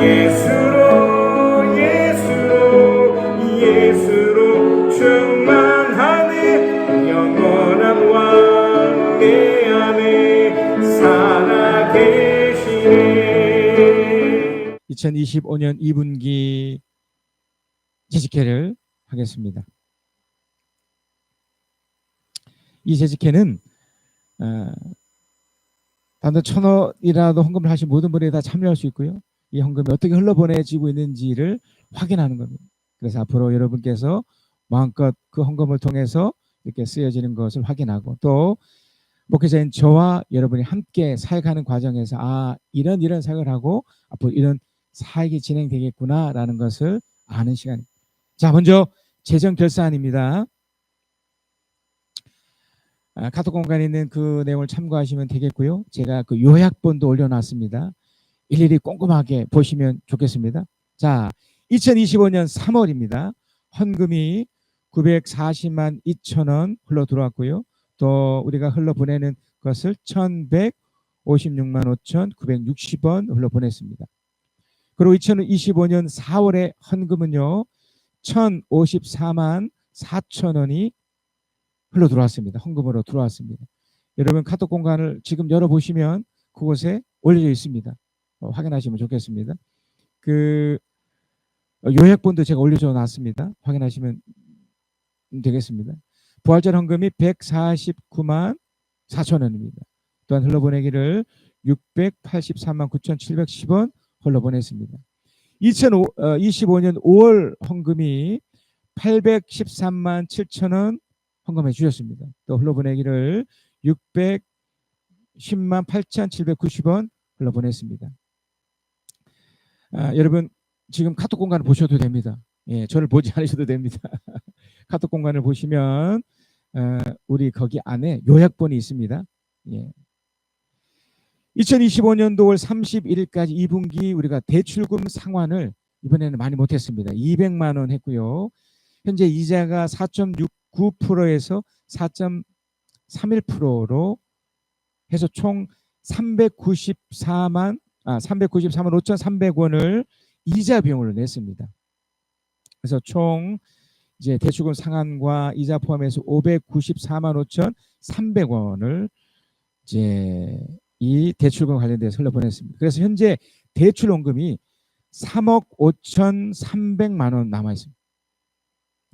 예수로 예수로 예수로 충만하네. 영원한 왕 내 안에 살아계시네. 2025년 2분기 재직회를 하겠습니다. 이 재직회는 단돈 1,000원이라도 헌금을 하신 모든 분이 다 참여할 수 있고요. 이 헌금이 어떻게 흘러보내지고 있는지를 확인하는 겁니다. 그래서 앞으로 여러분께서 마음껏 그 헌금을 통해서 이렇게 쓰여지는 것을 확인하고, 또 목회자인 저와 여러분이 함께 사역하는 과정에서 이런 사역을 하고 앞으로 이런 사역이 진행되겠구나라는 것을 아는 시간입니다. 자, 먼저 재정 결산입니다. 카톡 공간에 있는 그 내용을 참고하시면 되겠고요. 제가 그 요약본도 올려놨습니다. 일일이 꼼꼼하게 보시면 좋겠습니다. 자, 2025년 3월입니다. 헌금이 940만 2천원 흘러 들어왔고요. 또 우리가 흘러 보내는 것을 1,156만 5,960원 흘러 보냈습니다. 그리고 2025년 4월에 헌금은요, 1,054만 4천원이 흘러 들어왔습니다. 헌금으로 들어왔습니다. 여러분 카톡 공간을 지금 열어보시면 그곳에 올려져 있습니다. 확인하시면 좋겠습니다. 그 요약본도 제가 올려줘 놨습니다. 확인하시면 되겠습니다. 부활절 헌금이 149만 4천원입니다. 또한 흘러보내기를 683만 9,710원 흘러보냈습니다. 2025년 5월 헌금이 813만 7천원 헌금해 주셨습니다. 또 흘러보내기를 610만 8,790원 흘러보냈습니다. 여러분 지금 카톡 공간을 보셔도 됩니다. 예, 저를 보지 않으셔도 됩니다. 카톡 공간을 보시면 우리 거기 안에 요약본이 있습니다. 예. 2025년도 5월 31일까지 2분기 우리가 대출금 상환을 이번에는 많이 못했습니다. 200만 원 했고요. 현재 이자가 4.69%에서 4.31%로 해서 총 394만 5,300원을 이자 비용으로 냈습니다. 그래서 총 이제 대출금 상환과 이자 포함해서 594만 5,300원을 이제 이 대출금 관련돼서 흘려보냈습니다. 그래서 현재 대출 원금이 3억 5,300만 원 남아 있습니다.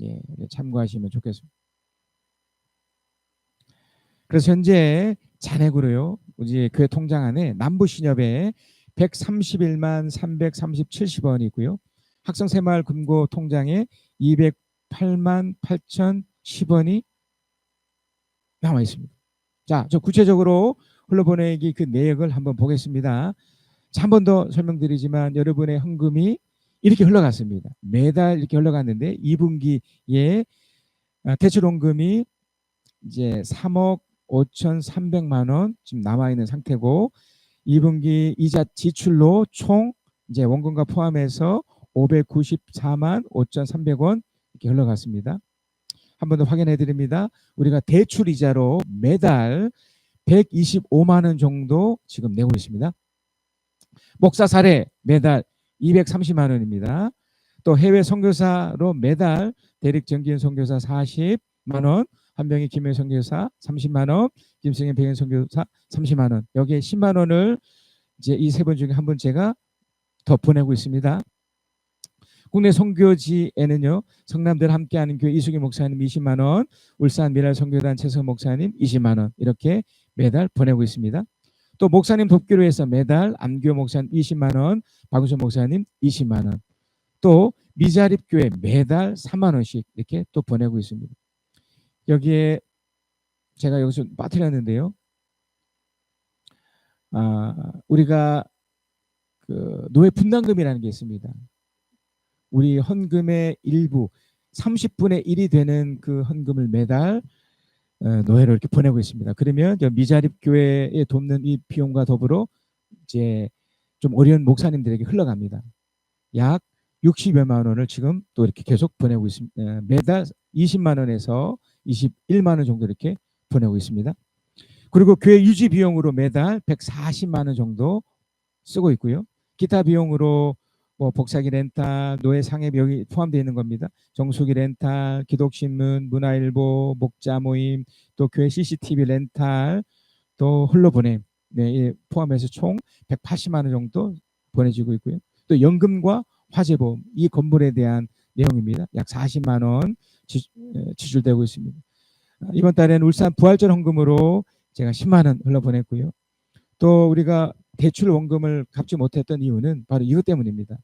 예, 참고하시면 좋겠습니다. 그래서 현재 잔액으로요, 이제 교회 통장 안에 남부신협에 131만 330,70원이 있고요. 학성새마을금고 통장에 208만 8,010원이 남아 있습니다. 자, 저 구체적으로 흘러보내기 그 내역을 한번 보겠습니다. 자, 한 번 더 설명드리지만 여러분의 헌금이 이렇게 흘러갔습니다. 매달 이렇게 흘러갔는데 2분기에 대출 원금이 이제 3억 5,300만 원 지금 남아 있는 상태고, 2분기 이자 지출로 총 이제 원금과 포함해서 594만 5,300원 이렇게 흘러갔습니다. 한 번 더 확인해 드립니다. 우리가 대출 이자로 매달 125만 원 정도 지금 내고 있습니다. 목사 사례 매달 230만 원입니다. 또 해외 선교사로 매달 대릭 정기현 선교사 40만 원, 한병희 김해 선교사 30만 원, 김승현 백현 선교사 30만 원. 여기에 10만 원을 이제 이 세 번 중에 한 번 제가 더 보내고 있습니다. 국내 선교지에는요, 성남들 함께하는 교회 이수기 목사님 20만 원, 울산 미랄 선교단 최성 목사님 20만 원 이렇게 매달 보내고 있습니다. 또 목사님 돕기로 해서 매달 안교 목사님 20만 원, 박은수 목사님 20만 원, 또 미자립교회 매달 3만 원씩 이렇게 또 보내고 있습니다. 여기에 제가 여기서 빠뜨렸는데요. 우리가 그 노예 분담금이라는 게 있습니다. 우리 헌금의 일부 30분의 1이 되는 그 헌금을 매달 노예로 이렇게 보내고 있습니다. 그러면 미자립 교회에 돕는 이 비용과 더불어 이제 좀 어려운 목사님들에게 흘러갑니다. 약 60여만 원을 지금 또 이렇게 계속 보내고 있습니다. 매달 20만 원에서 21만 원 정도 이렇게 보내고 있습니다. 그리고 교회 유지 비용으로 매달 140만 원 정도 쓰고 있고요. 기타 비용으로 뭐 복사기 렌탈, 노예 상해 여기 포함되어 있는 겁니다. 정수기 렌탈, 기독신문, 문화일보, 목자 모임, 또 교회 CCTV 렌탈, 또 흘러보냄, 네, 포함해서 총 180만 원 정도 보내지고 있고요. 또 연금과 화재보험, 이 건물에 대한 내용입니다. 약 40만 원 지출되고 있습니다. 이번 달에는 울산 부활절 헌금으로 제가 10만 원 흘러보냈고요. 또 우리가 대출 원금을 갚지 못했던 이유는 바로 이것 때문입니다.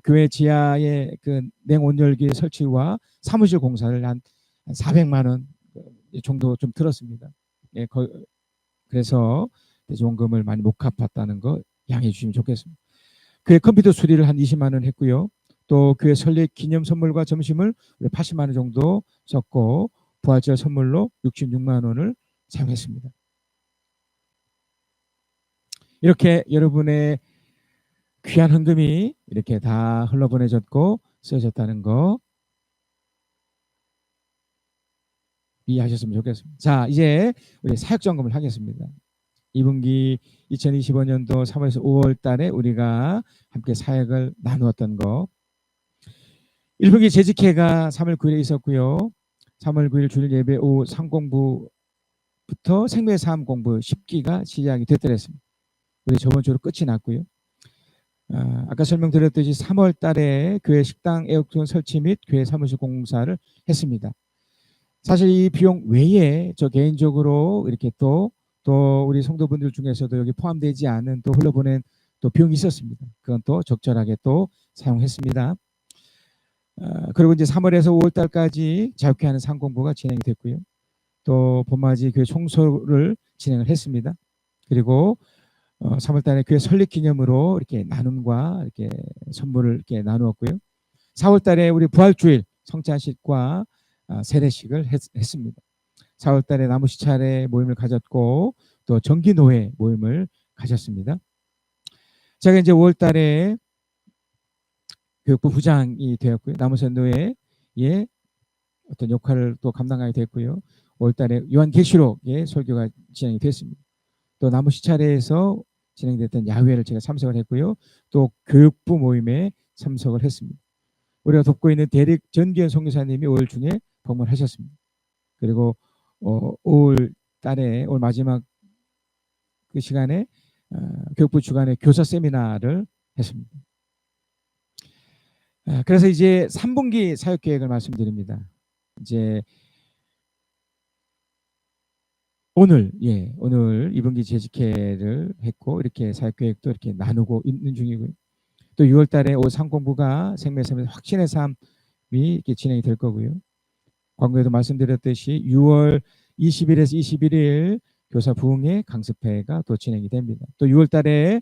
교회 지하에 그 냉온열기 설치와 사무실 공사를 한 400만 원 정도 좀 들었습니다. 예, 그래서 대지원금을 많이 못 갚았다는 거 양해해 주시면 좋겠습니다. 교회 컴퓨터 수리를 한 20만 원 했고요. 또 교회 설립 기념 선물과 점심을 80만 원 정도 썼고 부활절 선물로 66만 원을 사용했습니다. 이렇게 여러분의 귀한 헌금이 이렇게 다 흘러보내졌고 쓰여졌다는 거 이해하셨으면 좋겠습니다. 자, 이제 우리 사역 점검을 하겠습니다. 2분기 2025년도 3월에서 5월 달에 우리가 함께 사역을 나누었던 거. 1분기 재직회가 3월 9일에 있었고요. 3월 9일 주일 예배 오후 상공부부터 생명의 삶 공부 10기가 시작이 됐더랬습니다. 우리 저번 주로 끝이 났고요. 아까 설명드렸듯이 3월 달에 교회 식당 에어컨 설치 및 교회 사무실 공사를 했습니다. 사실 이 비용 외에 저 개인적으로 이렇게 또 우리 성도분들 중에서도 여기 포함되지 않은 또 흘러보낸 또 비용이 있었습니다. 그건 또 적절하게 또 사용했습니다. 그리고 이제 3월에서 5월 달까지 자유케하는 상공부가 진행이 됐고요. 또 봄맞이 교회 청소를 진행을 했습니다. 그리고 3월 달에 교회 설립 기념으로 이렇게 나눔과 이렇게 선물을 이렇게 나누었고요. 4월 달에 우리 부활주일 성찬식과 세례식을 했습니다. 4월 달에 나무시 차례 모임을 가졌고 또 정기노회 모임을 가졌습니다. 제가 이제 5월 달에 교육부 부장이 되었고요. 나무선도회의 어떤 역할을 또 감당하게 됐고요. 5월 달에 요한계시록의 설교가 진행이 됐습니다. 또 나무시 차례에서 진행됐던 야외를 제가 참석을 했고요. 또 교육부 모임에 참석을 했습니다. 우리가 돕고 있는 대릭 전기현 선교사님이 5월 중에 방문하셨습니다. 그리고 5월 달에 올 마지막 그 시간에 교육부 주관의 교사 세미나를 했습니다. 그래서 이제 3분기 사역 계획을 말씀드립니다. 이제 오늘 2분기 재직회를 했고 이렇게 사역 계획도 이렇게 나누고 있는 중이고요. 또 6월 달에 상공부가 생명의 확신의 삶이 이렇게 진행이 될 거고요. 광고에도 말씀드렸듯이 6월 20일에서 21일 교사 부흥회 강습회가 또 진행이 됩니다. 또 6월 달에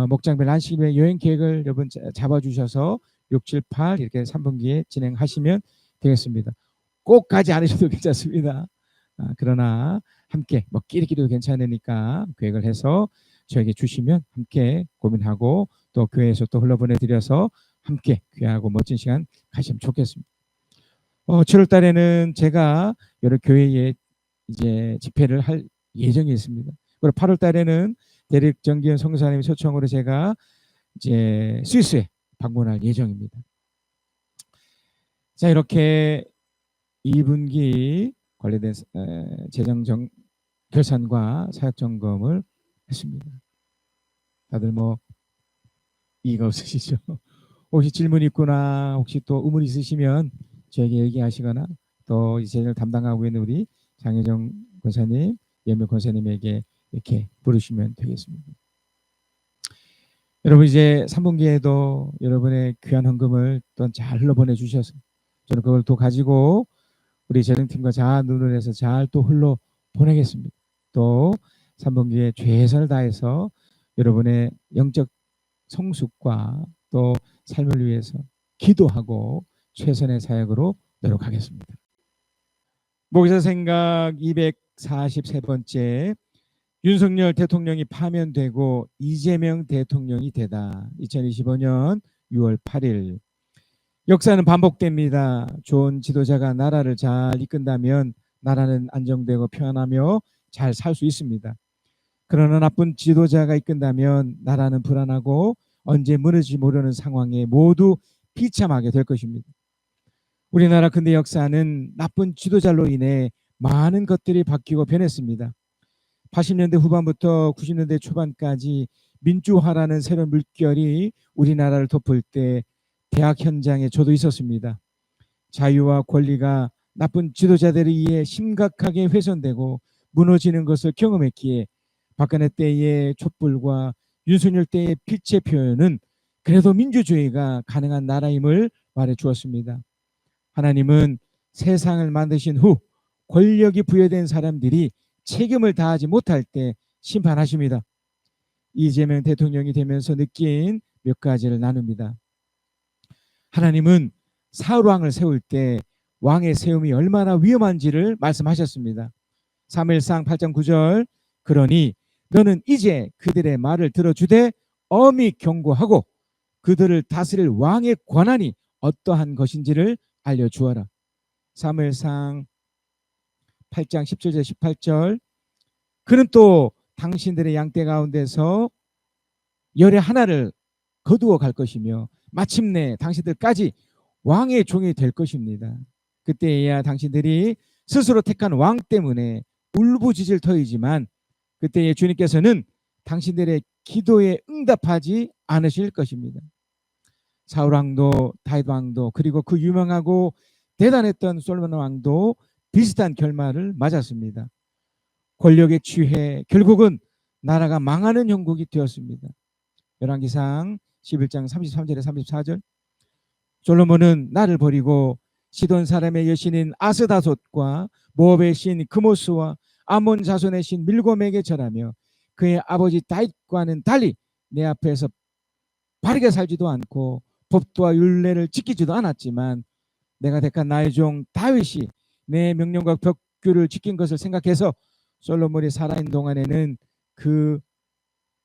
목장별 안식일의 여행 계획을 여러분 잡아주셔서 6, 7, 8 이렇게 3분기에 진행하시면 되겠습니다. 꼭 가지 않으셔도 괜찮습니다. 그러나 함께 뭐 끼리끼리도 괜찮으니까 계획을 해서 저에게 주시면 함께 고민하고 또 교회에서 또 흘러보내 드려서 함께 귀하고 멋진 시간 가시면 좋겠습니다. 7월 달에는 제가 여러 교회에 이제 집회를 할 예정이 있습니다. 그리고 8월 달에는 대릭 정기현 선교사님의 초청으로 제가 이제 스위스에 방문할 예정입니다. 자, 이렇게 2분기 관련된 재정 결산과 사역 점검을 했습니다. 다들 뭐 이의가 없으시죠? 혹시 질문 있거나 혹시 또 의문 있으시면 저에게 얘기하시거나 또 이 재정을 담당하고 있는 우리 장혜정 권사님, 예명 권사님에게 이렇게 부르시면 되겠습니다. 여러분 이제 3분기에도 여러분의 귀한 헌금을 또 잘 흘러보내 주셔서 저는 그걸 또 가지고 우리 재정팀과 잘 눈을 해서 잘 또 흘러보내겠습니다. 또 3분기에 최선을 다해서 여러분의 영적 성숙과 또 삶을 위해서 기도하고 최선의 사역으로 노력하겠습니다. 목사 생각 243번째 윤석열 대통령이 파면되고 이재명 대통령이 되다. 2025년 6월 8일. 역사는 반복됩니다. 좋은 지도자가 나라를 잘 이끈다면 나라는 안정되고 평안하며 잘 살 수 있습니다. 그러나 나쁜 지도자가 이끈다면 나라는 불안하고 언제 무너질지 모르는 상황에 모두 비참하게 될 것입니다. 우리나라 근대 역사는 나쁜 지도자로 인해 많은 것들이 바뀌고 변했습니다. 80년대 후반부터 90년대 초반까지 민주화라는 새로운 물결이 우리나라를 덮을 때 대학 현장에 저도 있었습니다. 자유와 권리가 나쁜 지도자들에 의해 심각하게 훼손되고 무너지는 것을 경험했기에 박근혜 때의 촛불과 윤석열 때의 필체 표현은 그래도 민주주의가 가능한 나라임을 말해 주었습니다. 하나님은 세상을 만드신 후 권력이 부여된 사람들이 책임을 다하지 못할 때 심판하십니다. 이재명 대통령이 되면서 느낀 몇 가지를 나눕니다. 하나님은 사울왕을 세울 때 왕의 세움이 얼마나 위험한지를 말씀하셨습니다. 사무엘상 8장 9절 그러니 너는 이제 그들의 말을 들어주되 엄히 경고하고 그들을 다스릴 왕의 권한이 어떠한 것인지를 알려주어라. 사무엘상 8장 17절 18절 그는 또 당신들의 양떼 가운데서 열의 하나를 거두어 갈 것이며 마침내 당신들까지 왕의 종이 될 것입니다. 그때에야 당신들이 스스로 택한 왕 때문에 울부짖을 터이지만 그때에 주님께서는 당신들의 기도에 응답하지 않으실 것입니다. 사울 왕도 다윗 왕도 그리고 그 유명하고 대단했던 솔로몬 왕도 비슷한 결말을 맞았습니다. 권력에 취해 결국은 나라가 망하는 형국이 되었습니다. 열왕기상 11장 33절에 34절 솔로몬은 나를 버리고 시돈 사람의 여신인 아스다솥과 모압의 신 그모스와 아몬 자손의 신 밀곰에게 절하며 그의 아버지 다윗과는 달리 내 앞에서 바르게 살지도 않고 법도와 율례를 지키지도 않았지만 내가 택한 나의 종 다윗이 내 명령과 벽규를 지킨 것을 생각해서 솔로몬이 살아있는 동안에는 그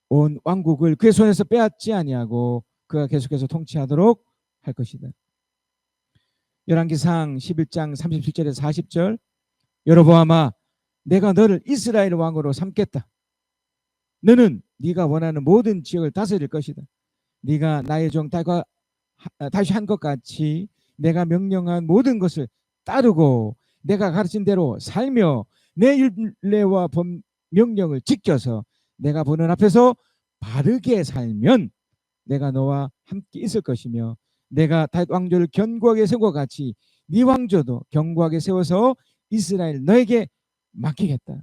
온 왕국을 그의 손에서 빼앗지 아니하고 그가 계속해서 통치하도록 할 것이다. 열왕기상 11장 37절에서 40절 여로보암아 내가 너를 이스라엘 왕으로 삼겠다. 너는 네가 원하는 모든 지역을 다스릴 것이다. 네가 나의 종 다시 한 것 같이 내가 명령한 모든 것을 따르고 내가 가르친 대로 살며 내 율례와 명령을 지켜서 내가 보는 앞에서 바르게 살면 내가 너와 함께 있을 것이며 내가 다윗 왕조를 견고하게 세우고 같이 네 왕조도 견고하게 세워서 이스라엘 너에게 맡기겠다.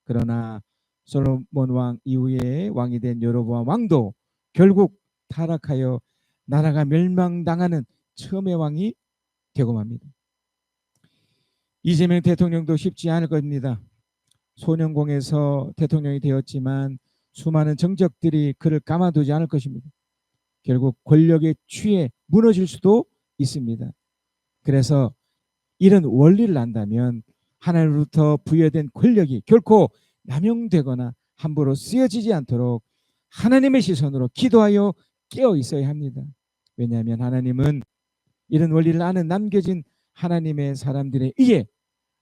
그러나 솔로몬 왕 이후에 왕이 된 여로보암 왕도 결국 타락하여 나라가 멸망당하는 처음의 왕이 되고 맙니다. 이재명 대통령도 쉽지 않을 겁니다. 소년공에서 대통령이 되었지만 수많은 정적들이 그를 가만두지 않을 것입니다. 결국 권력에 취해 무너질 수도 있습니다. 그래서 이런 원리를 안다면 하나님으로부터 부여된 권력이 결코 남용되거나 함부로 쓰여지지 않도록 하나님의 시선으로 기도하여 깨어 있어야 합니다. 왜냐하면 하나님은 이런 원리를 아는 남겨진 하나님의 사람들에 의해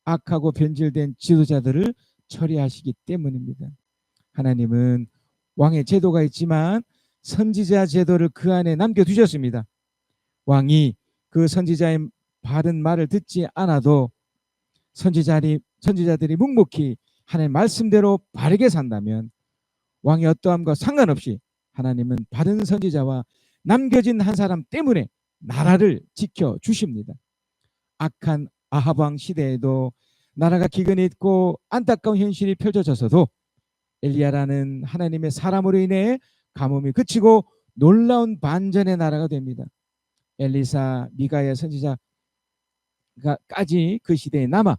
악하고 변질된 지도자들을 처리하시기 때문입니다. 하나님은 왕의 제도가 있지만 선지자 제도를 그 안에 남겨두셨습니다. 왕이 그 선지자의 바른 말을 듣지 않아도 선지자들이 묵묵히 하나님의 말씀대로 바르게 산다면 왕의 어떠함과 상관없이 하나님은 바른 선지자와 남겨진 한 사람 때문에 나라를 지켜주십니다. 악한 아합 왕 시대에도 나라가 기근에 있고 안타까운 현실이 펼쳐져서도 엘리야라는 하나님의 사람으로 인해 가뭄이 그치고 놀라운 반전의 나라가 됩니다. 엘리사, 미가야 선지자까지 그 시대에 남아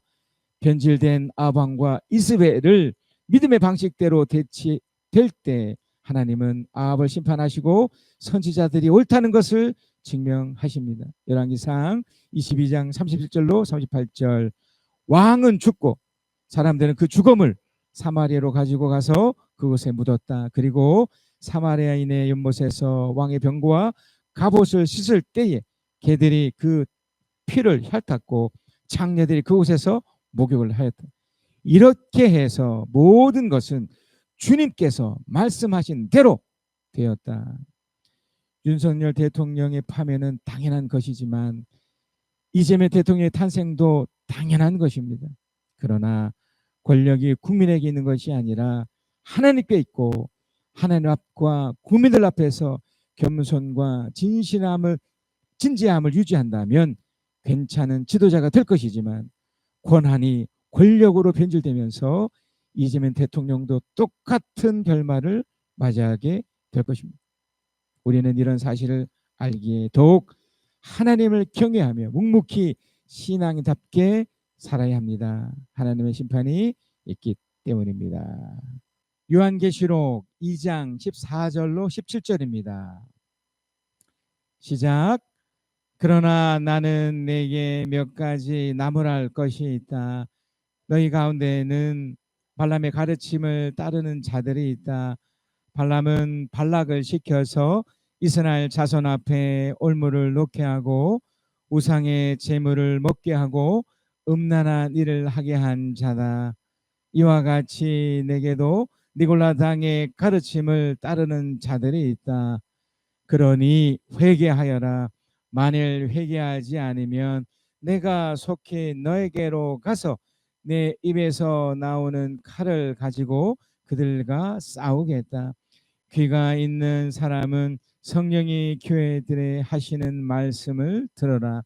변질된 아합 왕과 이스벨을 믿음의 방식대로 대치될 때 하나님은 아합을 심판하시고 선지자들이 옳다는 것을 증명하십니다. 열왕기상 22장 37절로 38절 왕은 죽고 사람들은 그 죽음을 사마리아로 가지고 가서 그곳에 묻었다. 그리고 사마리아인의 연못에서 왕의 병거와 갑옷을 씻을 때에 개들이 그 피를 핥았고 장녀들이 그곳에서 목욕을 하였다. 이렇게 해서 모든 것은 주님께서 말씀하신 대로 되었다. 윤석열 대통령의 파면은 당연한 것이지만 이재명 대통령의 탄생도 당연한 것입니다. 그러나 권력이 국민에게 있는 것이 아니라 하나님께 있고 하나님 앞과 국민들 앞에서 겸손과 진지함을 유지한다면 괜찮은 지도자가 될 것이지만 권한이 권력으로 변질되면서 이재명 대통령도 똑같은 결말을 맞이하게 될 것입니다. 우리는 이런 사실을 알기에 더욱 하나님을 경외하며 묵묵히 신앙답게 살아야 합니다. 하나님의 심판이 있기 때문입니다. 요한계시록 2장 14절로 17절입니다. 시작. 그러나 나는 내게 몇 가지 나무랄 것이 있다. 너희 가운데에는 발람의 가르침을 따르는 자들이 있다. 발람은 발락을 시켜서 이스라엘 자손 앞에 올무를 놓게 하고 우상의 제물을 먹게 하고 음란한 일을 하게 한 자다. 이와 같이 내게도 니골라 당의 가르침을 따르는 자들이 있다. 그러니 회개하여라. 만일 회개하지 않으면 내가 속히 너에게로 가서 내 입에서 나오는 칼을 가지고 그들과 싸우겠다. 귀가 있는 사람은 성령이 교회들에 하시는 말씀을 들어라.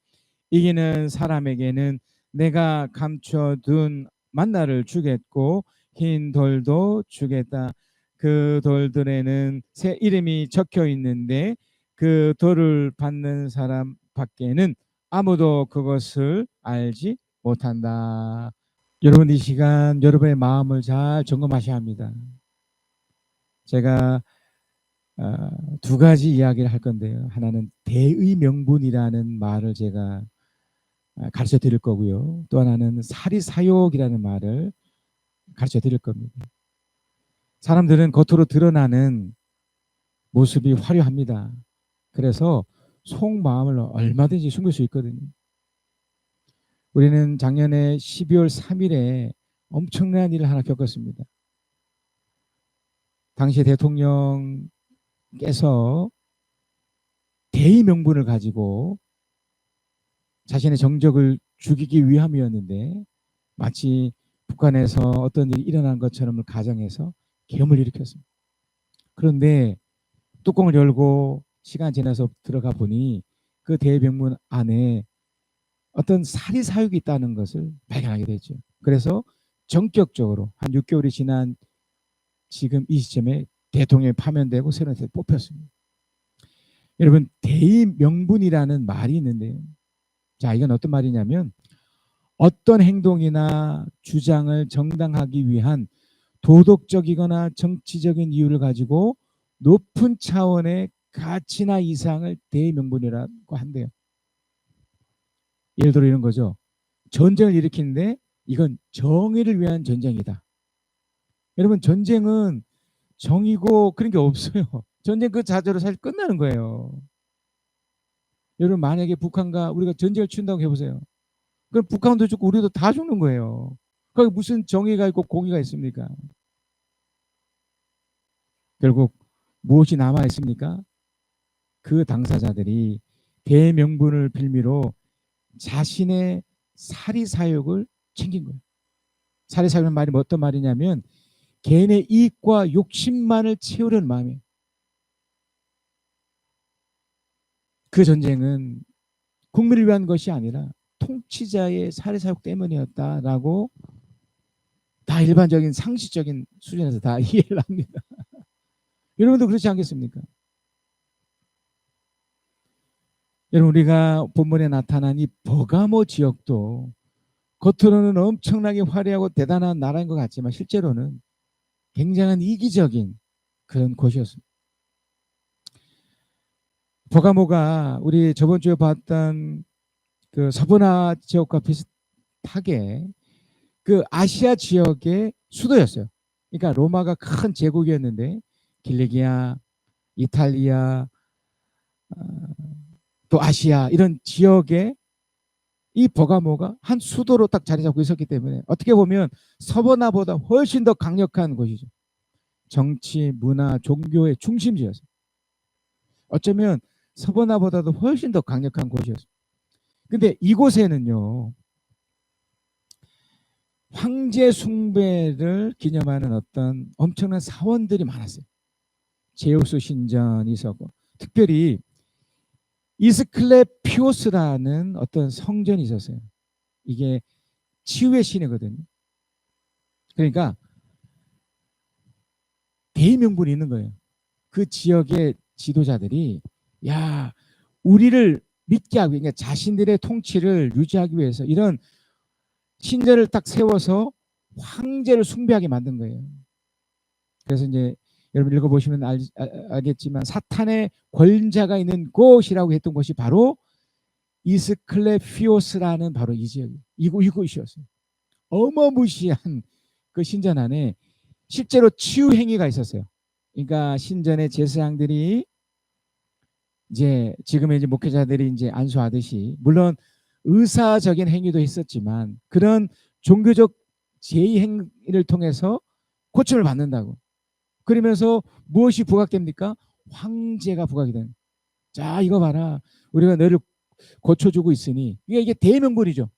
이기는 사람에게는 내가 감춰둔 만나를 주겠고 흰 돌도 주겠다. 그 돌들에는 새 이름이 적혀 있는데 그 돌을 받는 사람 밖에는 아무도 그것을 알지 못한다. 여러분, 이 시간 여러분의 마음을 잘 점검하셔야 합니다. 제가 두 가지 이야기를 할 건데요. 하나는 대의 명분이라는 말을 제가 가르쳐 드릴 거고요. 또 하나는 사리사욕이라는 말을 가르쳐 드릴 겁니다. 사람들은 겉으로 드러나는 모습이 화려합니다. 그래서 속마음을 얼마든지 숨길 수 있거든요. 우리는 작년에 12월 3일에 엄청난 일을 하나 겪었습니다. 당시 대통령께서 대의 명분을 가지고 자신의 정적을 죽이기 위함이었는데 마치 북한에서 어떤 일이 일어난 것처럼 가정해서 계엄을 일으켰습니다. 그런데 뚜껑을 열고 시간 지나서 들어가 보니 그 대의 명분 안에 어떤 사리사욕이 있다는 것을 발견하게 됐죠. 그래서 전격적으로 한 6개월이 지난 지금 이 시점에 대통령이 파면되고 새로운 대통령이 뽑혔습니다. 여러분, 대의 명분이라는 말이 있는데요. 자, 이건 어떤 말이냐면 어떤 행동이나 주장을 정당하기 위한 도덕적이거나 정치적인 이유를 가지고 높은 차원의 가치나 이상을 대의 명분이라고 한대요. 예를 들어 이런 거죠. 전쟁을 일으키는데 이건 정의를 위한 전쟁이다. 여러분, 전쟁은 정의고 그런 게 없어요. 전쟁 그 자체로 사실 끝나는 거예요. 여러분, 만약에 북한과 우리가 전쟁을 치른다고 해보세요. 그럼 북한도 죽고 우리도 다 죽는 거예요. 거기 무슨 정의가 있고 공의가 있습니까? 결국 무엇이 남아 있습니까? 그 당사자들이 대명분을 빌미로 자신의 사리사욕을 챙긴 거예요. 사리사욕은 말이 어떤 말이냐면 개인의 이익과 욕심만을 채우려는 마음이에요. 그 전쟁은 국민을 위한 것이 아니라 통치자의 사리사욕 때문이었다라고 다 일반적인 상식적인 수준에서 다 이해를 합니다. 여러분도 그렇지 않겠습니까? 여러분, 우리가 본문에 나타난 이 버가모 지역도 겉으로는 엄청나게 화려하고 대단한 나라인 것 같지만 실제로는 굉장한 이기적인 그런 곳이었습니다. 버가모가 우리 저번 주에 봤던 그 서브나 지역과 비슷하게 그 아시아 지역의 수도였어요. 그러니까 로마가 큰 제국이었는데 길리기아, 이탈리아, 또 아시아 이런 지역에 이 버가모가 한 수도로 딱 자리 잡고 있었기 때문에 어떻게 보면 서버나보다 훨씬 더 강력한 곳이죠. 정치, 문화, 종교의 중심지였어요. 어쩌면 서버나보다도 훨씬 더 강력한 곳이었어요. 근데 이곳에는요, 황제 숭배를 기념하는 어떤 엄청난 사원들이 많았어요. 제우스 신전이 있었고, 특별히 이스클레피오스라는 어떤 성전이 있었어요. 이게 치유의 신이거든요. 그러니까 대명분이 있는 거예요. 그 지역의 지도자들이 야, 우리를 믿게 하기, 그러니까 자신들의 통치를 유지하기 위해서 이런 신전을 딱 세워서 황제를 숭배하게 만든 거예요. 그래서 이제 여러분 읽어보시면 알겠지만 사탄의 권자가 있는 곳이라고 했던 곳이 바로 이스클레피오스라는 바로 이 지역, 이곳이었어요. 어마무시한 그 신전 안에 실제로 치유 행위가 있었어요. 그러니까 신전의 제사장들이 이제 지금의 이제 목회자들이 이제 안수하듯이, 물론 의사적인 행위도 있었지만 그런 종교적 제의 행위를 통해서 고침을 받는다고. 그러면서 무엇이 부각됩니까? 황제가 부각이 되는. 자, 이거 봐라. 우리가 너를 고쳐주고 있으니. 이게 대명분이죠.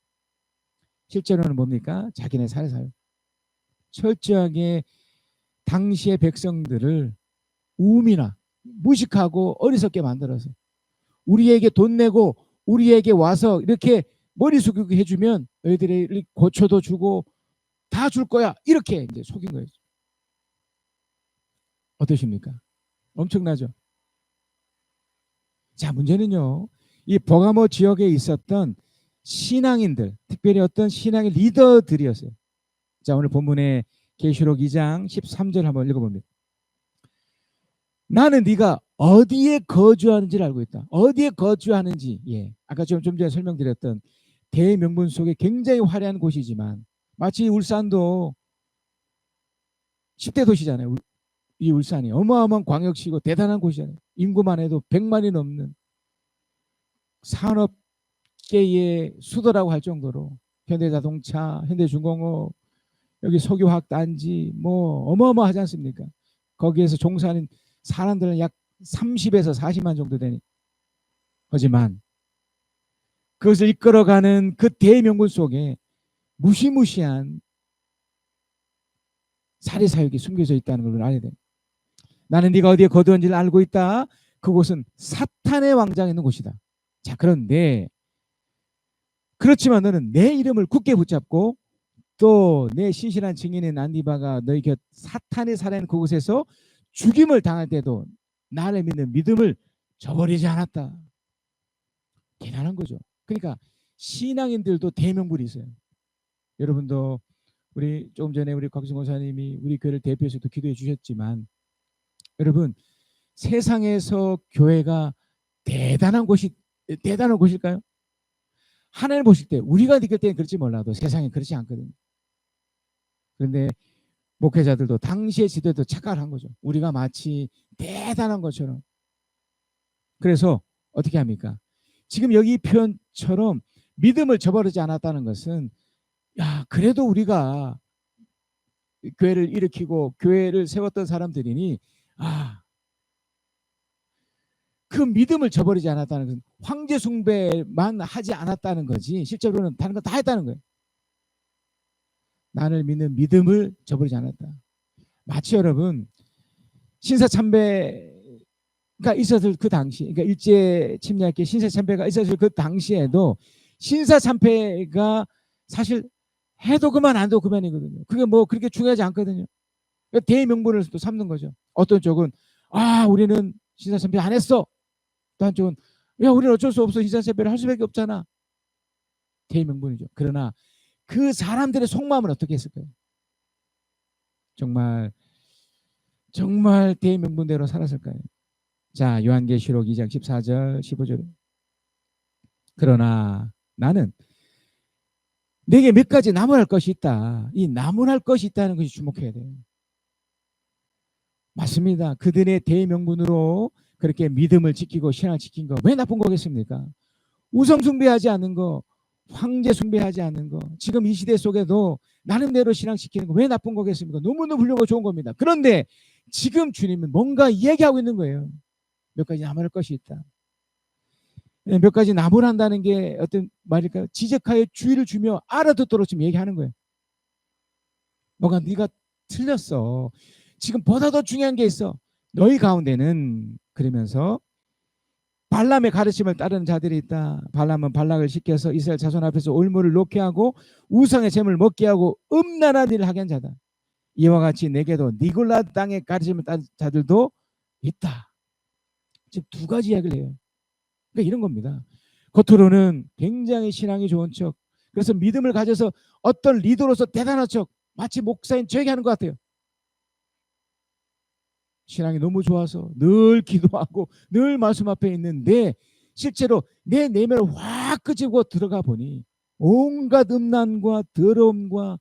실제로는 뭡니까? 자기네 살살 철저하게 당시의 백성들을 우미나 무식하고 어리석게 만들어서 우리에게 돈 내고 우리에게 와서 이렇게 머리 숙이게 해주면 너희들이 고쳐도 주고 다 줄 거야, 이렇게 이제 속인 거예요. 어떠십니까? 엄청나죠? 자, 문제는요, 이 버가모 지역에 있었던 신앙인들, 특별히 어떤 신앙의 리더들이었어요. 자, 오늘 본문의 계시록 2장 13절 한번 읽어봅니다. 나는 네가 어디에 거주하는지를 알고 있다. 어디에 거주하는지, 예, 아까 좀 전에 설명드렸던 대명분 속에 굉장히 화려한 곳이지만, 마치 울산도 10대 도시잖아요. 이 울산이 어마어마한 광역시고 대단한 곳이잖아요. 인구만 해도 100만이 넘는 산업계의 수도라고 할 정도로 현대자동차, 현대중공업, 여기 석유화학단지 뭐 어마어마하지 않습니까? 거기에서 종사하는 사람들은 약 30에서 40만 정도 되니. 하지만 그것을 이끌어가는 그 대명분 속에 무시무시한 사리사욕이 숨겨져 있다는 걸 알아야 됩니다. 나는 네가 어디에 거두었는지를 알고 있다. 그곳은 사탄의 왕장에 있는 곳이다. 자, 그런데 그렇지만 너는 내 이름을 굳게 붙잡고 또 내 신실한 증인인 안디바가 너희 곁 사탄이 살아있는 그곳에서 죽임을 당할 때도 나를 믿는 믿음을 저버리지 않았다. 대단한 거죠. 그러니까 신앙인들도 대명분이 있어요. 여러분도 우리 조금 전에 우리 곽승 권사님이 우리 교회를 대표해서도 기도해 주셨지만, 여러분 세상에서 교회가 대단한 곳일까요? 하나님 보실 때 우리가 느낄 때는 그렇지 몰라도 세상에 그렇지 않거든요. 그런데 목회자들도 당시의 지도도 착각을 한 거죠. 우리가 마치 대단한 것처럼. 그래서 어떻게 합니까? 지금 여기 표현처럼 믿음을 저버리지 않았다는 것은, 야, 그래도 우리가 교회를 일으키고 교회를 세웠던 사람들이니, 그 믿음을 저버리지 않았다는 것은 황제 숭배만 하지 않았다는 거지, 실제로는 다른 거 다 했다는 거예요. 나를 믿는 믿음을 저버리지 않았다. 마치 여러분 신사참배가 있었을 그 당시, 그러니까 일제 침략기 신사참배가 있었을 그 당시에도 신사참배가 사실 해도 그만 안 해도 그만이거든요. 그게 뭐 그렇게 중요하지 않거든요. 그러니까 대명분을 또 삼는 거죠. 어떤 쪽은 우리는 신사참배 안 했어. 또 한쪽은 야, 우리는 어쩔 수 없어. 신사참배를 할 수밖에 없잖아. 대명분이죠. 그러나 그 사람들의 속마음은 어떻게 했을까요? 정말 대명분대로 살았을까요? 자, 요한계시록 2장 14절 15절. 그러나 나는 내게 몇 가지 나무랄 것이 있다. 이 나무랄 것이 있다는 것이 주목해야 돼요. 맞습니다. 그들의 대명분으로 그렇게 믿음을 지키고 신앙을 지킨 거 왜 나쁜 거겠습니까? 우상 숭배하지 않는 거, 황제 숭배하지 않는 거, 지금 이 시대 속에도 나름대로 신앙 지키는 거 왜 나쁜 거겠습니까? 너무너무 훌륭하고 좋은 겁니다. 그런데 지금 주님은 뭔가 이야기하고 있는 거예요. 몇 가지 남을 것이 있다. 몇 가지 나무란다는 게 어떤 말일까요? 지적하여 주의를 주며 알아듣도록 지금 얘기하는 거예요. 뭐가 네가 틀렸어. 지금 보다 더 중요한 게 있어. 너희 가운데는 그러면서 발람의 가르침을 따르는 자들이 있다. 발람은 발락을 시켜서 이스라엘 자손 앞에서 올무를 놓게 하고 우상의 잼을 먹게 하고 음란한 일을 하게 한 자다. 이와 같이 내게도 니골라 땅의 가르침을 따른 자들도 있다. 지금 두 가지 이야기를 해요. 그러니까 이런 겁니다. 겉으로는 굉장히 신앙이 좋은 척, 그래서 믿음을 가져서 어떤 리더로서 대단한 척, 마치 목사인 저에게 하는 것 같아요. 신앙이 너무 좋아서 늘 기도하고 늘 말씀 앞에 있는데 실제로 내 내면을 확 끄집고 들어가 보니 온갖 음란과 더러움과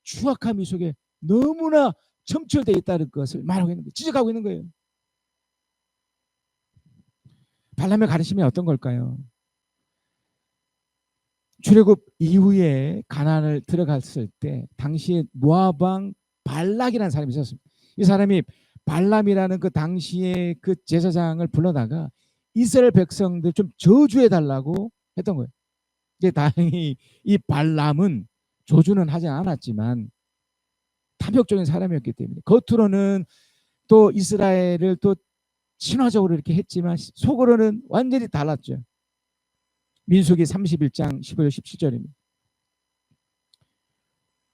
추악함이 속에 너무나 점철되어 있다는 것을 말하고 있는 거예요. 지적하고 있는 거예요. 발람의 가르침이 어떤 걸까요? 출애굽 이후에 가나안을 들어갔을 때 당시에 모압 왕 발락이라는 사람이 있었습니다. 이 사람이 발람이라는 그 당시에 그 제사장을 불러다가 이스라엘 백성들 좀 저주해 달라고 했던 거예요. 이제 다행히 이 발람은 조주는 하지 않았지만 탐욕적인 사람이었기 때문에 겉으로는 또 이스라엘을 또 친화적으로 이렇게 했지만 속으로는 완전히 달랐죠. 민수기 31장 15절 17절입니다.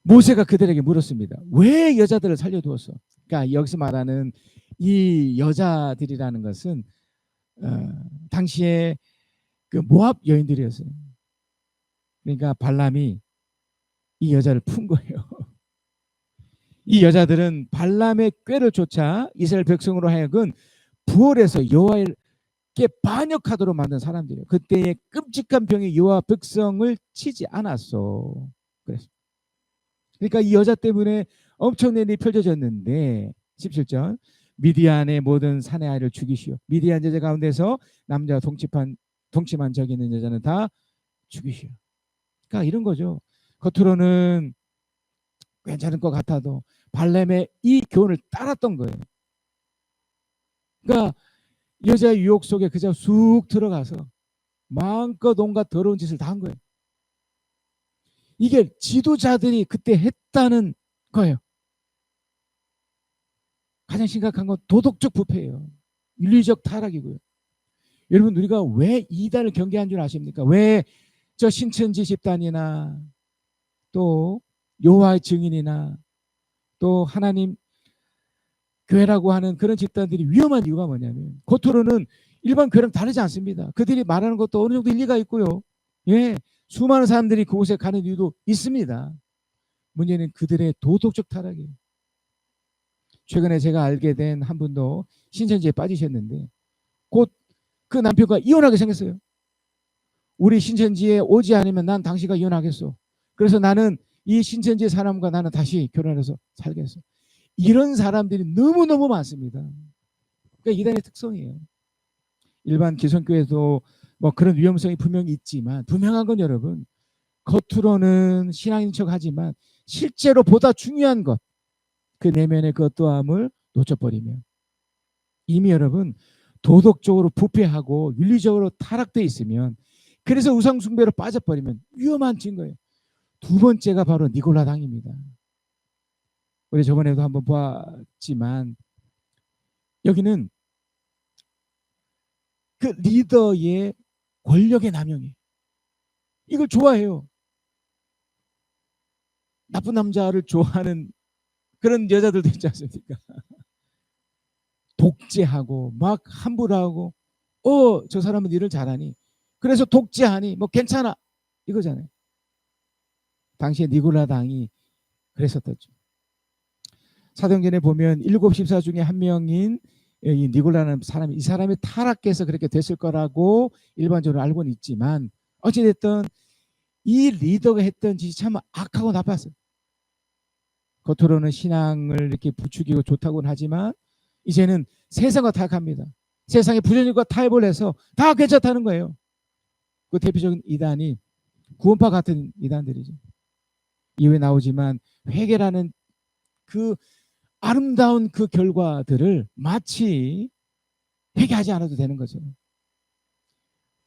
모세가 그들에게 물었습니다. 왜 여자들을 살려두었어? 그러니까 여기서 말하는 이 여자들이라는 것은 당시에 그 모압 여인들이었어요. 그러니까 발람이 이 여자를 푼 거예요. 이 여자들은 발람의 꾀를 쫓아 이스라엘 백성으로 하여금 부월에서 여호와께 반역하도록 만든 사람들이에요. 그때의 끔찍한 병이 여호와 백성을 치지 않았어. 그래서 그러니까 이 여자 때문에 엄청난 일이 펼쳐졌는데 17절 미디안의 모든 사내 아이를 죽이시오. 미디안 여자 가운데서 남자와 동침한 적이 있는 여자는 다 죽이시오. 그러니까 이런 거죠. 겉으로는 괜찮을 것 같아도 발람의 이 교훈을 따랐던 거예요. 그러니까 여자의 유혹 속에 그저 쑥 들어가서 마음껏 온갖 더러운 짓을 다 한 거예요. 이게 지도자들이 그때 했다는 거예요. 가장 심각한 건 도덕적 부패예요. 윤리적 타락이고요. 여러분 우리가 왜 이단을 경계한 줄 아십니까? 왜 저 신천지 집단이나 또 여호와의 증인이나 또 하나님 교회라고 하는 그런 집단들이 위험한 이유가 뭐냐면 겉으로는 일반 교회랑 다르지 않습니다. 그들이 말하는 것도 어느 정도 일리가 있고요. 예, 수많은 사람들이 그곳에 가는 이유도 있습니다. 문제는 그들의 도덕적 타락이에요. 최근에 제가 알게 된 한 분도 신천지에 빠지셨는데 곧 그 남편과 이혼하게 생겼어요. 우리 신천지에 오지 않으면 난 당신과 이혼하겠어. 그래서 나는 이 신천지 사람과 나는 다시 결혼해서 살겠어. 이런 사람들이 너무너무 많습니다. 그러니까 이단의 특성이에요. 일반 기성교회도 뭐 그런 위험성이 분명히 있지만 분명한 건 여러분 겉으로는 신앙인 척하지만 실제로 보다 중요한 것 그 내면의 그 어떠함을 놓쳐버리면 이미 여러분 도덕적으로 부패하고 윤리적으로 타락되어 있으면 그래서 우상숭배로 빠져버리면 위험한 증거예요. 두 번째가 바로 니골라당입니다. 우리 저번에도 한번 보았지만 여기는 그 리더의 권력의 남용이에요. 이걸 좋아해요. 나쁜 남자를 좋아하는 그런 여자들도 있지 않습니까? 독재하고 막 함부로 하고 저 사람은 일을 잘하니 그래서 독재하니 뭐 괜찮아 이거잖아요. 당시에 니골라 당이 그랬었죠. 사도행전에 보면 7 집사 중에 한 명인 이 니골라는 사람이 이 사람이 타락해서 그렇게 됐을 거라고 일반적으로 알고는 있지만 어찌됐든 이 리더가 했던 짓이 참 악하고 나빴어요. 겉으로는 신앙을 이렇게 부추기고 좋다고는 하지만 이제는 세상과 타락합니다. 세상의 부정과 타협을 해서 다 괜찮다는 거예요. 그 대표적인 이단이 구원파 같은 이단들이죠. 이후에 나오지만 회개라는 그 아름다운 그 결과들을 마치 회개하지 않아도 되는 거죠.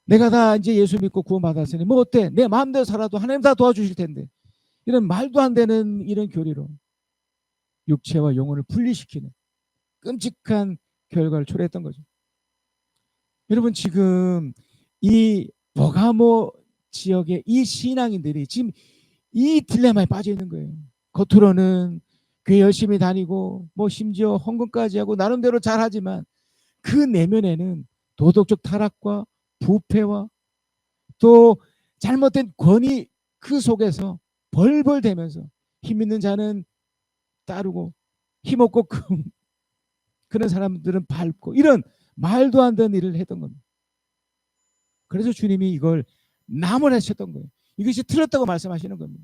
내가 다 이제 예수 믿고 구원받았으니 뭐 어때? 내 마음대로 살아도 하나님 다 도와주실 텐데. 이런 말도 안 되는 이런 교리로 육체와 영혼을 분리시키는 끔찍한 결과를 초래했던 거죠. 여러분, 지금 이 버가모 지역의 이 신앙인들이 지금 이 딜레마에 빠져 있는 거예요. 겉으로는 교회 열심히 다니고 뭐 심지어 헌금까지 하고 나름대로 잘하지만 그 내면에는 도덕적 타락과 부패와 또 잘못된 권위 그 속에서 벌벌대면서 힘 있는 자는 따르고 힘없고 그런 사람들은 밟고 이런 말도 안 되는 일을 했던 겁니다. 그래서 주님이 이걸 나무라셨던 거예요. 이것이 틀렸다고 말씀하시는 겁니다.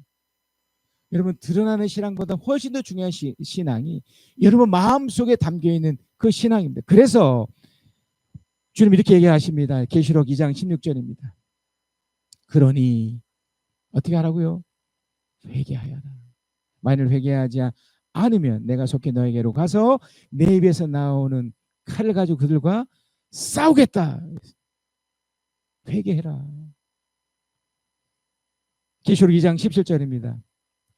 여러분, 드러나는 신앙보다 훨씬 더 중요한 신앙이 여러분 마음속에 담겨있는 그 신앙입니다. 그래서 주님 이렇게 얘기하십니다. 계시록 2장 16절입니다. 그러니 어떻게 하라고요? 회개하여라. 만일 회개하지 않으면 내가 속히 너에게로 가서 내 입에서 나오는 칼을 가지고 그들과 싸우겠다. 회개해라. 계시록 2장 17절입니다.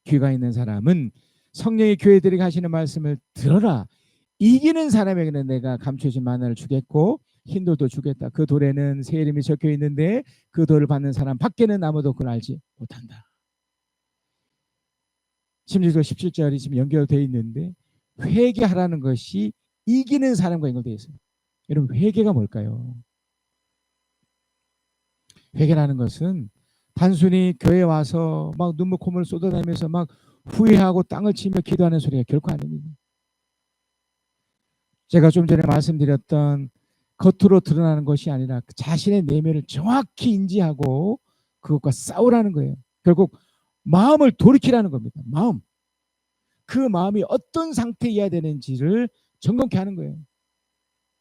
귀가 있는 사람은 성령이 교회들에게 하시는 말씀을 들어라. 이기는 사람에게는 내가 감춰진 만나를 주겠고 흰 돌도 주겠다. 그 돌에는 새 이름이 적혀 있는데 그 돌을 받는 사람 밖에는 아무도 그걸 알지 못한다. 16절 17절이 지금 연결되어 있는데 회개하라는 것이 이기는 사람과 연결되어 있어요. 여러분, 회개가 뭘까요? 회개라는 것은 단순히 교회에 와서 막 눈물 콧물 쏟아내면서 막 후회하고 땅을 치며 기도하는 소리가 결코 아닙니다. 제가 좀 전에 말씀드렸던 겉으로 드러나는 것이 아니라 자신의 내면을 정확히 인지하고 그것과 싸우라는 거예요. 결국 마음을 돌이키라는 겁니다. 마음. 그 마음이 어떤 상태여야 되는지를 점검케 하는 거예요.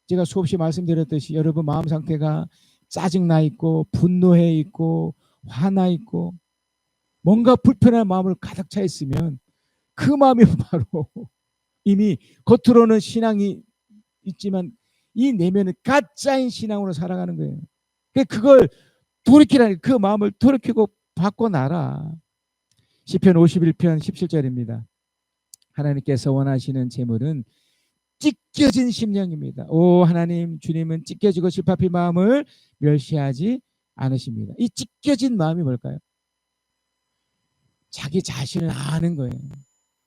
제가 수없이 말씀드렸듯이 여러분 마음 상태가 짜증나 있고 분노해 있고 화나 있고 뭔가 불편한 마음을 가득 차 있으면 그 마음이 바로 이미 겉으로는 신앙이 있지만 이 내면은 가짜인 신앙으로 살아가는 거예요. 그걸 돌이키라니, 그 마음을 돌이키고 바꿔놔라. 시편 51편 17절입니다. 하나님께서 원하시는 제물은 찢겨진 심령입니다. 오 하나님, 주님은 찢겨지고 실파핀 마음을 멸시하지 않으십니다. 이 찢겨진 마음이 뭘까요? 자기 자신을 아는 거예요.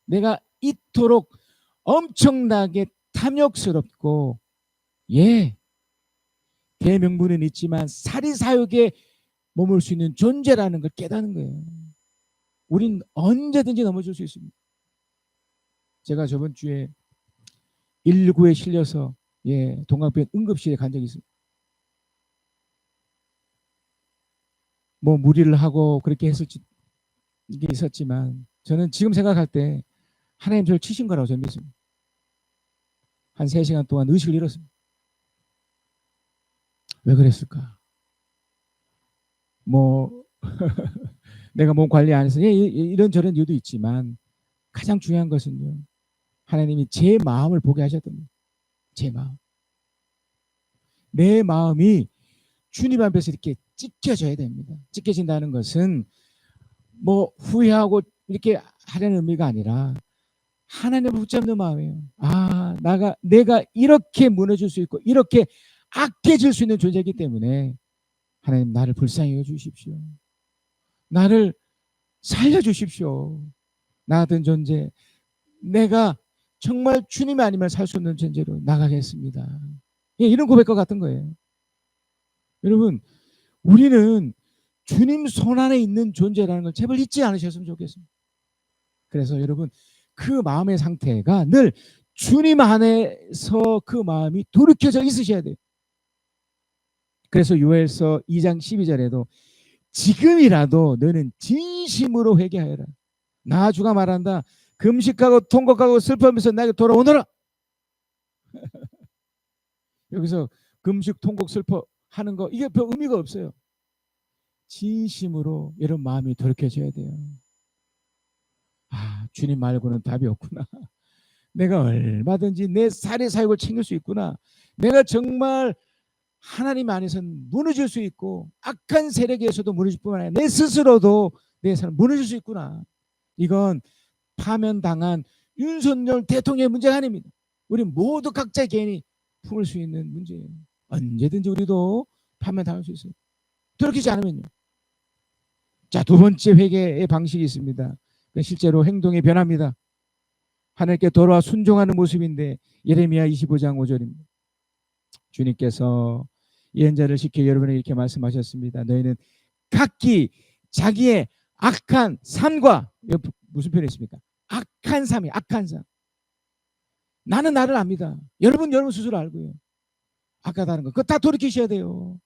내가 이토록 엄청나게 탐욕스럽고 대명분은 있지만 사리사욕에 머물 수 있는 존재라는 걸 깨닫는 거예요. 우린 언제든지 넘어질 수 있습니다. 제가 저번 주에 119에 실려서 동강병원 응급실에 간 적이 있습니다. 뭐 무리를 하고 그렇게 했을지 이게 있었지만 저는 지금 생각할 때 하나님 저를 치신 거라고 저는 믿습니다. 한 3시간 동안 의식을 잃었습니다. 왜 그랬을까? 뭐 내가 몸 관리 안 해서 이런저런 이유도 있지만 가장 중요한 것은요, 하나님이 제 마음을 보게 하셨던 거예요. 제 마음. 내 마음이 주님 앞에서 이렇게 찢겨져야 됩니다. 찢겨진다는 것은 뭐 후회하고 이렇게 하려는 의미가 아니라 하나님을 붙잡는 마음이에요. 아, 내가 이렇게 무너질 수 있고 이렇게 악해질 수 있는 존재이기 때문에 하나님 나를 불쌍히 여주십시오. 나를 살려주십시오. 나 같은 존재, 내가 정말 주님이 아니면 살 수 없는 존재로 나가겠습니다. 이런 고백과 같은 거예요. 여러분, 우리는 주님 손 안에 있는 존재라는 걸 제발 잊지 않으셨으면 좋겠습니다. 그래서 여러분, 그 마음의 상태가 늘 주님 안에서 그 마음이 돌이켜져 있으셔야 돼요. 그래서 요엘서 2장 12절에도 지금이라도 너는 진심으로 회개하여라. 나 주가 말한다. 금식하고 통곡하고 슬퍼하면서 나에게 돌아오너라. 여기서 금식, 통곡, 슬퍼하는 거 이게 별 의미가 없어요. 진심으로 여러분 마음이 돌이켜져야 돼요. 아, 주님 말고는 답이 없구나. 내가 얼마든지 내 살의 사역을 챙길 수 있구나. 내가 정말 하나님 안에서 무너질 수 있고 악한 세력에서도 무너질 뿐만 아니라 내 스스로도 내 삶 무너질 수 있구나. 이건 파면당한 윤석열 대통령의 문제가 아닙니다. 우리 모두 각자 개인이 품을 수 있는 문제예요. 언제든지 우리도 파면당할 수 있어요. 돌이키지 않으면요. 자, 두 번째 회개의 방식이 있습니다. 실제로 행동의 변화입니다. 하나님께 돌아와 순종하는 모습인데 예레미야 25장 5절입니다. 주님께서 예언자를 시켜 여러분에게 이렇게 말씀하셨습니다. 너희는 각기 자기의 악한 삶과, 무슨 표현이 있습니까? 악한 삶이 악한 삶. 나는 나를 압니다. 여러분 스스로 알고요. 악하다는 거 그거 다 돌이키셔야 돼요.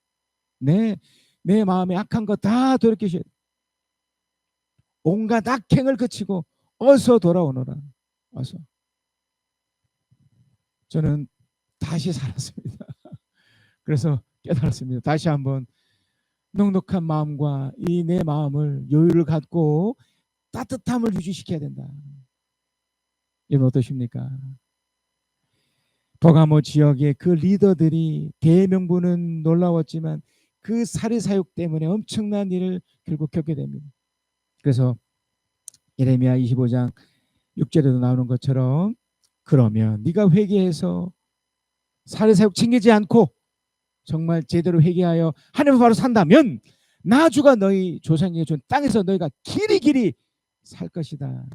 내 마음에 악한 거 다 돌이키셔야 돼요. 온갖 악행을 그치고 어서 돌아오너라. 어서. 저는 다시 살았습니다. 그래서 깨달았습니다. 다시 한번 넉넉한 마음과 이 내 마음을 여유를 갖고 따뜻함을 유지시켜야 된다. 여러분 어떠십니까? 버가모 지역의 그 리더들이 대명분은 놀라웠지만 그 사리사욕 때문에 엄청난 일을 결국 겪게 됩니다. 그래서 예레미야 25장 6절에도 나오는 것처럼 그러면 네가 회개해서 사리사욕 챙기지 않고 정말 제대로 회개하여 하나님 바로 산다면 나 주가 너희 조상에게 준 땅에서 너희가 길이길이 살 것이다.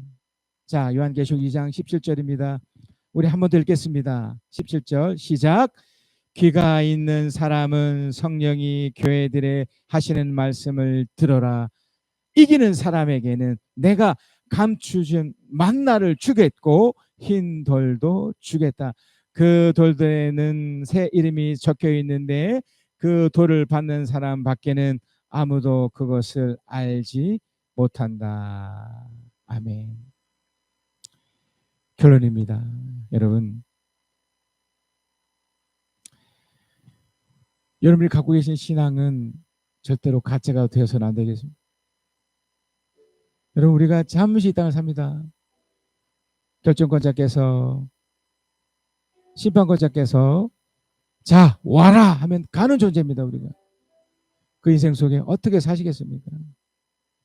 자, 요한계시록 2장 17절입니다. 우리 한 번 더 읽겠습니다. 17절 시작. 귀가 있는 사람은 성령이 교회들에 하시는 말씀을 들어라. 이기는 사람에게는 내가 감추준 만나를 주겠고 흰 돌도 주겠다. 그 돌에는 새 이름이 적혀 있는데 그 돌을 받는 사람 밖에는 아무도 그것을 알지 못한다. 아멘. 결론입니다. 여러분, 여러분이 갖고 계신 신앙은 절대로 가짜가 되어서는 안 되겠습니다. 여러분, 우리가 잠시 이 땅을 삽니다. 결정권자께서, 심판권자께서 자 와라 하면 가는 존재입니다. 우리가 그 인생 속에 어떻게 사시겠습니까?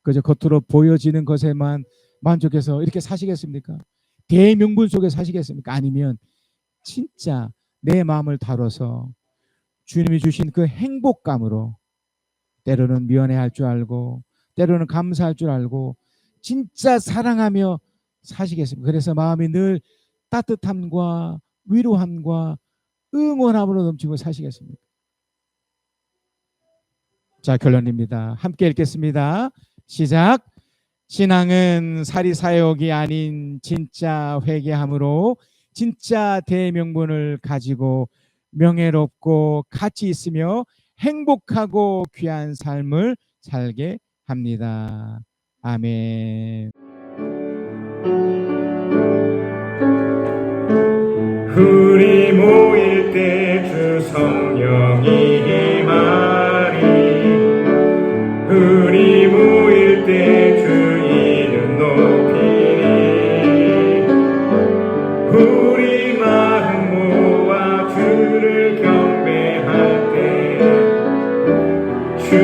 그저 겉으로 보여지는 것에만 만족해서 이렇게 사시겠습니까? 대명분 속에 사시겠습니까? 아니면 진짜 내 마음을 다뤄서 주님이 주신 그 행복감으로 때로는 미안해할 줄 알고 때로는 감사할 줄 알고 진짜 사랑하며 사시겠습니까? 그래서 마음이 늘 따뜻함과 위로함과 응원함으로 넘치고 사시겠습니까? 자, 결론입니다. 함께 읽겠습니다. 시작. 신앙은 사리사욕이 아닌 진짜 회개함으로 진짜 대명분을 가지고 명예롭고 가치 있으며 행복하고 귀한 삶을 살게 합니다. 아멘. 우리 모일 때 주 성령이 임하리. 우리 모일 때 주 이름 높이리. 우리 마음 모아 주를 경배할 때 주